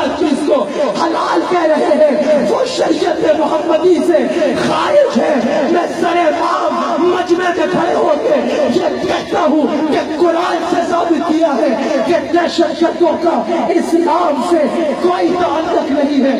हर चीज को हलाल कह रहे हैं, वो शरीयत मोहम्मदी से खारिज है। मैं सरेआम मजमे में खड़े होकर ये कहता हूँ कि कुरान से साबित किया है कि दहशतगर्दों का इस्लाम से कोई ताल्लुक नहीं है।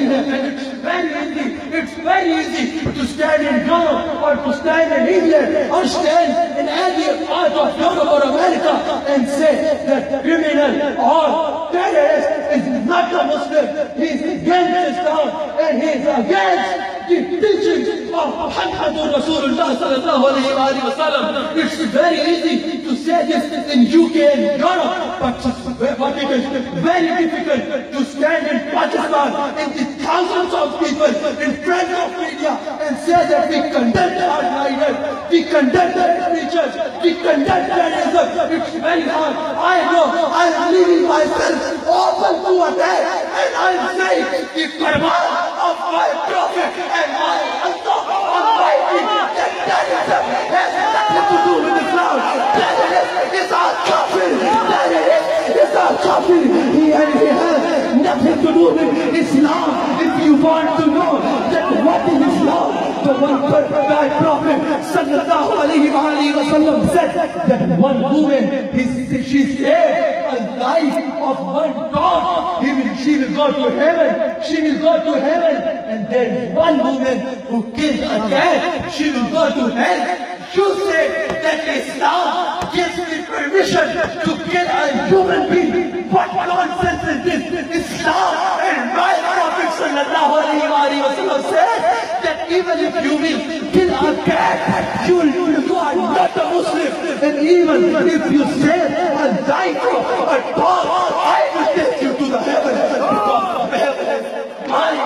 It's very easy to stand in Europe or to stand in India or stand in any part of Europe or America and say that criminal or terrorist is not a Muslim. He is against Islam and he is against the teachings of Muhammadur Rasulullah sallallahu alaihi wasallam. It's very easy to say this in UK and Europe, but it is very difficult to stand in Pakistan in the thousands of people in front of media and say that we condemn hardliners, we condemn the preachers, we condemn terrorism. It's very hard. I know I am leaving myself open to attack, and I am saying the Quran of my Prophet and my Allah Almighty that terrorism has nothing to do with Islam. Terrorist is our kafir. Terrorist is our kafir. He has nothing to do with Islam. If you want to know that what is Islam, the one perfect Prophet sallallahu alaihi wasallam said that one woman, she saved a life of one dog. She will go to heaven. She will go to heaven. And there is one woman who killed a cat. She will go to hell. You say that Islam gives me permission to kill a human being. What nonsense is this? Islam and my Prophet sallallahu alaihi wasallam said that even if you will kill a cat, you are not a Muslim. And even if you say a knife or a dog, I will take you to the heaven. Because heaven is mine,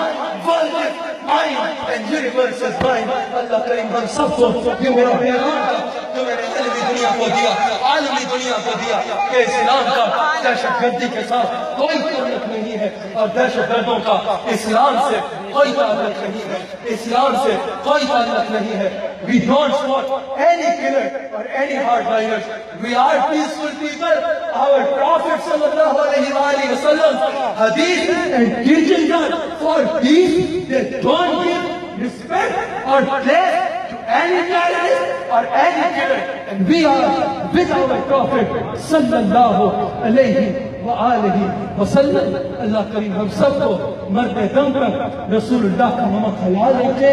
world is mine, and universe is mine. Allah Karim हम सबको ये मेरा पैगाम था जो मैंने अलमी दुनिया को दिया, आलमी दुनिया को दिया कि इस्लाम का दहशतगर्दी के साथ कोई ताल्लुक नहीं है और दहशतगर्दों का इस्लाम से कोई ताल्लुक नहीं है, इस्लाम से कोई ताल्लुक नहीं है। We don't support any killer or any hardliners. We are peaceful people. Our Prophet sallallahu alaihi wasallam hadith and teaching us for peace. They don't give respect or place to any terrorist or any killer. And we are with our Prophet sallallahu alaihi wasallam. Allah Karim हम सबको मरते दम तक रसूलुल्लाह का ममत हलाल रखे।